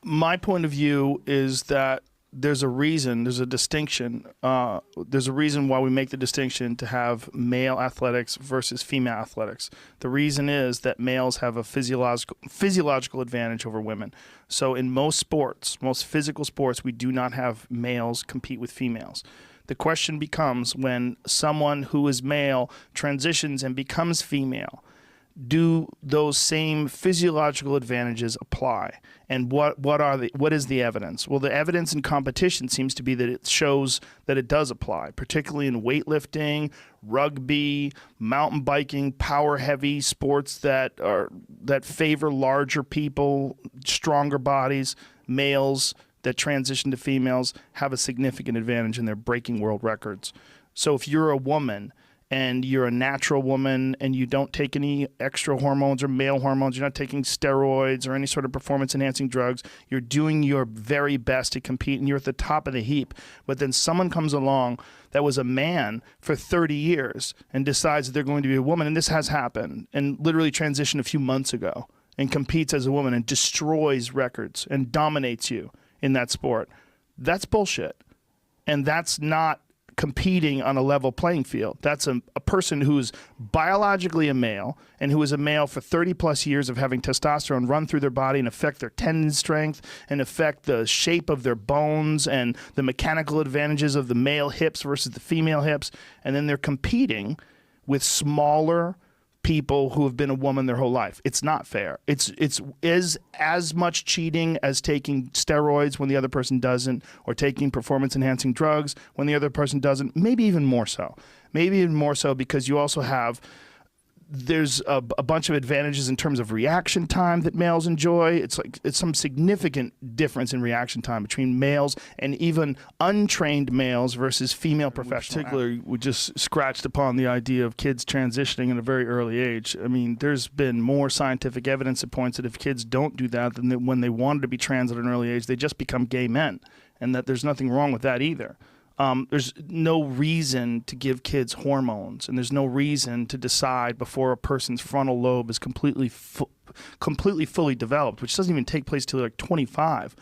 My point of view is that there's a reason, there's a distinction. There's a reason why we make the distinction to have male athletics versus female athletics. The reason is that males have a physiological advantage over women. So in most sports, most physical sports, we do not have males compete with females. The question becomes when someone who is male transitions and becomes female, do those same physiological advantages apply? And what is the evidence? Well, the evidence in competition seems to be that it shows that it does apply, particularly in weightlifting, rugby, mountain biking, power heavy sports that favor larger people, stronger bodies. Males that transition to females have a significant advantage in their breaking world records. So if you're a woman and you're a natural woman and you don't take any extra hormones or male hormones, you're not taking steroids or any sort of performance-enhancing drugs, you're doing your very best to compete and you're at the top of the heap. But then someone comes along that was a man for 30 years and decides that they're going to be a woman, and this has happened, and literally transitioned a few months ago and competes as a woman and destroys records and dominates you in that sport. That's bullshit. And that's not competing on a level playing field. That's a person who's biologically a male and who is a male for 30 plus years of having testosterone run through their body and affect their tendon strength and affect the shape of their bones and the mechanical advantages of the male hips versus the female hips. And then they're competing with smaller people who have been a woman their whole life. It's not fair. It's as much cheating as taking steroids when the other person doesn't, or taking performance-enhancing drugs when the other person doesn't. Maybe even more so. Maybe even more so because you also have there's a bunch of advantages in terms of reaction time that males enjoy. It's some significant difference in reaction time between males and even untrained males versus female professionals. Particularly, we just scratched upon the idea of kids transitioning at a very early age. I mean, there's been more scientific evidence that points that if kids don't do that, then when they wanted to be trans at an early age, they just become gay men, and that there's nothing wrong with that either. There's no reason to give kids hormones, and there's no reason to decide before a person's frontal lobe is completely fully developed, which doesn't even take place till like 25.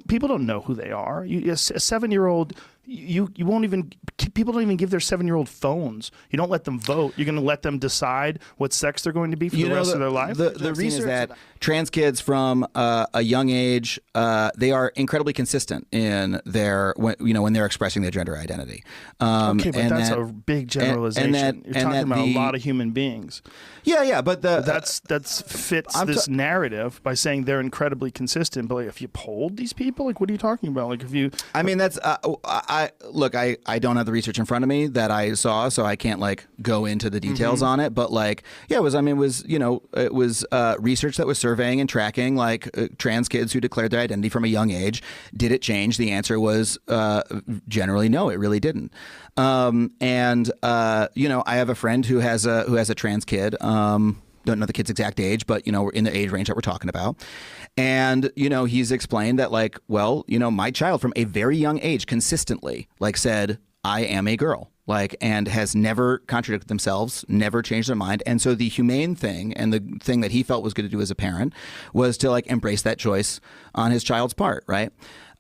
People don't know who they are. A 7-year-old, you won't even. People don't even give their 7-year-old phones. You don't let them vote. You're going to let them decide what sex they're going to be for the rest of their life. The reason is that trans kids from a young age, they are incredibly consistent in their when they're expressing their gender identity. Okay, but that's a big generalization. You're talking about a lot of human beings. Yeah, but that fits this narrative by saying they're incredibly consistent. But like, if you polled these people, like, what are you talking about? Like, if you, I mean, that's I don't have the research in front of me that I saw, so I can't like go into the details on it. But like, yeah, it was research that was surveying and tracking like trans kids who declared their identity from a young age. Did it change? The answer was generally no, it really didn't. I have a friend who has a trans kid. Don't know the kid's exact age, but we're in the age range that we're talking about. And he's explained that like, well, my child from a very young age consistently like said, I am a girl, like, and has never contradicted themselves, never changed their mind. And so the humane thing and the thing that he felt was good to do as a parent was to like embrace that choice on his child's part, right?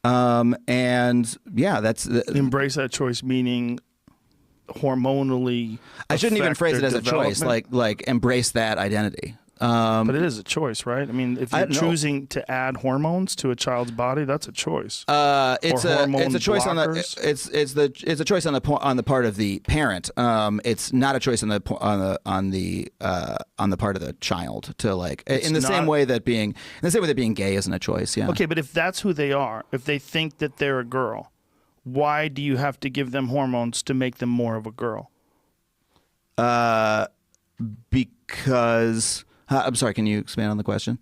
And yeah, that's embrace that choice, meaning hormonally. I shouldn't even phrase it as a choice, like embrace that identity. But it is a choice, right? I mean, if you're choosing to add hormones to a child's body, that's a choice. It's a choice blockers. It's a choice on the part of the parent. It's not a choice on the part of the child to like in the same way that being gay isn't a choice. Yeah. Okay, but if that's who they are, if they think that they're a girl, why do you have to give them hormones to make them more of a girl? Because I'm sorry, can you expand on the question?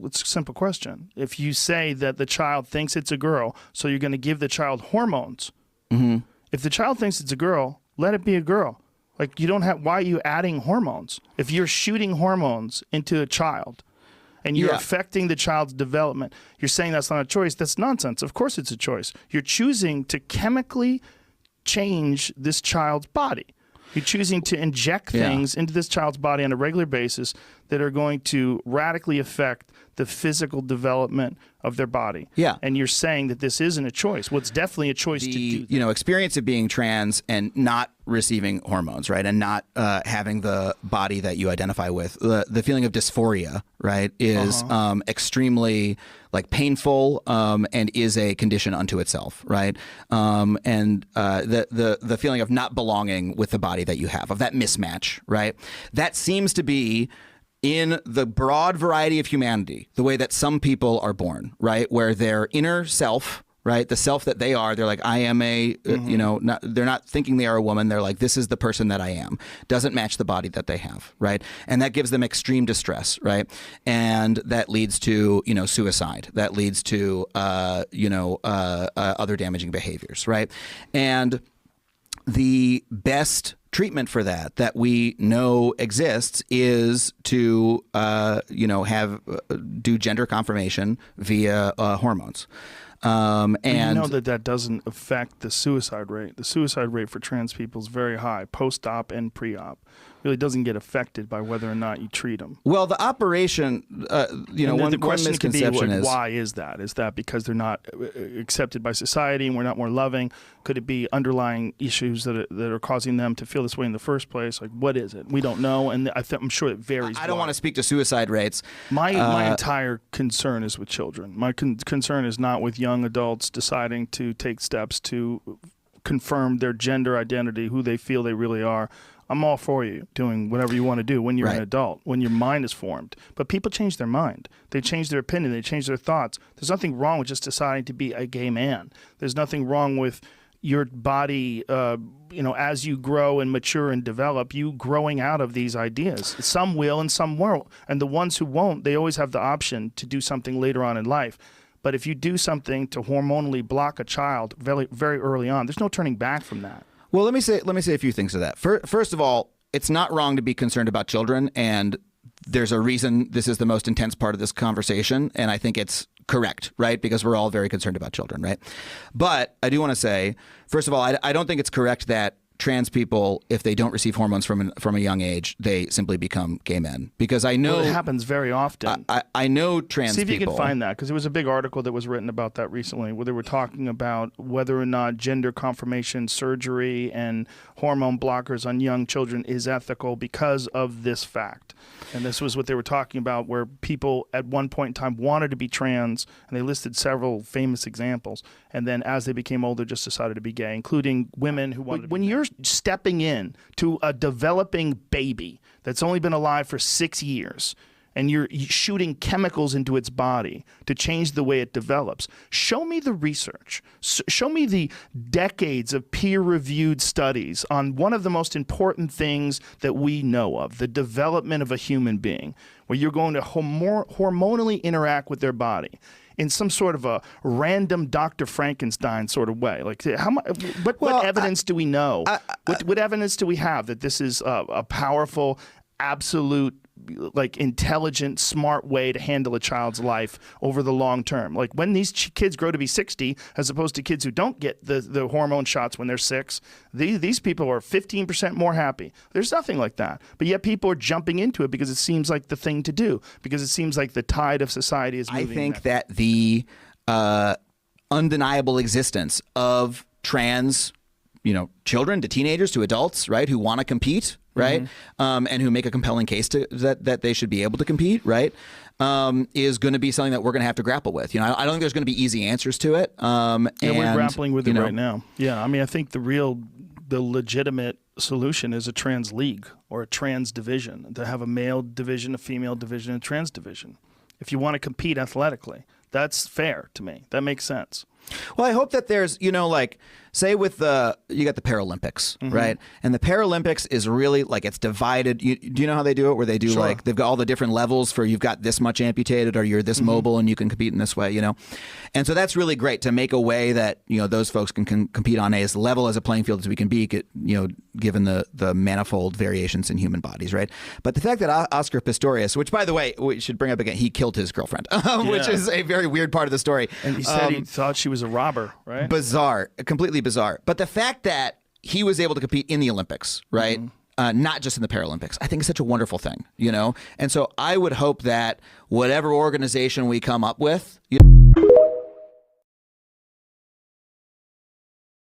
It's a simple question. If you say that the child thinks it's a girl, so you're going to give the child hormones. Mm-hmm. If the child thinks it's a girl, let it be a girl. Like, you don't have, why are you adding hormones? If you're shooting hormones into a child and you're affecting the child's development, you're saying that's not a choice. That's nonsense. Of course it's a choice. You're choosing to chemically change this child's body. You're choosing to inject things into this child's body on a regular basis that are going to radically affect the physical development of their body. Yeah. And you're saying that this isn't a choice. Well, it's definitely a choice to do that. You know, experience of being trans and not receiving hormones, right, and not having the body that you identify with, the feeling of dysphoria, right, is extremely like painful and is a condition unto itself, right, and the feeling of not belonging with the body that you have, of that mismatch, right, that seems to be in the broad variety of humanity, the way that some people are born, right, where their inner self, right, the self that they are, they're like, I am a, you know, they're not thinking they are a woman. They're like, this is the person that I am. Doesn't match the body that they have, right? And that gives them extreme distress, right? And that leads to, you know, suicide. That leads to, other damaging behaviors, right? And the best treatment for that we know exists is to do gender confirmation via hormones. And you know that doesn't affect the suicide rate. The suicide rate for trans people is very high, post-op and pre-op. Really doesn't get affected by whether or not you treat them. Well, the operation, one misconception is, why is that? Is that because they're not accepted by society and we're not more loving? Could it be underlying issues that are causing them to feel this way in the first place? Like, what is it? We don't know, and I'm sure it varies. I don't want to speak to suicide rates. My entire concern is with children. My concern is not with young adults deciding to take steps to confirm their gender identity, who they feel they really are. I'm all for you doing whatever you want to do when you're an adult, when your mind is formed. But people change their mind. They change their opinion. They change their thoughts. There's nothing wrong with just deciding to be a gay man. There's nothing wrong with your body, as you grow and mature and develop, you growing out of these ideas. Some will and some won't. And the ones who won't, they always have the option to do something later on in life. But if you do something to hormonally block a child very, very early on, there's no turning back from that. Well, let me say a few things to that. First of all, it's not wrong to be concerned about children, and there's a reason this is the most intense part of this conversation, and I think it's correct, right? Because we're all very concerned about children, right? But I do want to say, first of all, I don't think it's correct that trans people, if they don't receive hormones from a young age, they simply become gay men. Because I know it happens very often. I know trans people. See if you can find that, because there was a big article that was written about that recently, where they were talking about whether or not gender confirmation surgery and hormone blockers on young children is ethical because of this fact. And this was what they were talking about, where people at one point in time wanted to be trans, and they listed several famous examples. And then as they became older, just decided to be gay, including women who wanted to be gay. When you're stepping in to a developing baby that's only been alive for 6 years, and you're shooting chemicals into its body to change the way it develops, show me the research. Show me the decades of peer-reviewed studies on one of the most important things that we know of, the development of a human being, where you're going to hormonally interact with their body in some sort of a random Dr. Frankenstein sort of way. Like, what evidence do we know? What evidence do we have that this is a powerful, absolute, like, intelligent, smart way to handle a child's life over the long term? Like, when these kids grow to be 60, as opposed to kids who don't get the hormone shots when they're 6, these people are 15% more happy. There's nothing like that. But yet people are jumping into it because it seems like the thing to do, because it seems like the tide of society is moving. I think that the undeniable existence of trans, children to teenagers to adults, right, who want to compete, right, and who make a compelling case that they should be able to compete, right, is going to be something that we're going to have to grapple with. I don't think there's going to be easy answers to it. We're grappling with it right now. Yeah, I mean, I think the legitimate solution is a trans league or a trans division, to have a male division, a female division, and a trans division. If you want to compete athletically, that's fair to me. That makes sense. Well, I hope that there's, say with you got the Paralympics, right? And the Paralympics is really like, it's divided. Do you know how they do it? Where they do like, they've got all the different levels for, you've got this much amputated, or you're this mobile and you can compete in this way, And so that's really great to make a way that, those folks can compete on as level as a playing field as we can be, given the manifold variations in human bodies, right? But the fact that Oscar Pistorius, which, by the way, we should bring up again, he killed his girlfriend, which is a very weird part of the story. And he said he thought she was a robber, right? Bizarre, completely bizarre. But the fact that he was able to compete in the Olympics, right? not just in the Paralympics. I think it's such a wonderful thing, you know? And so I would hope that whatever organization we come up with,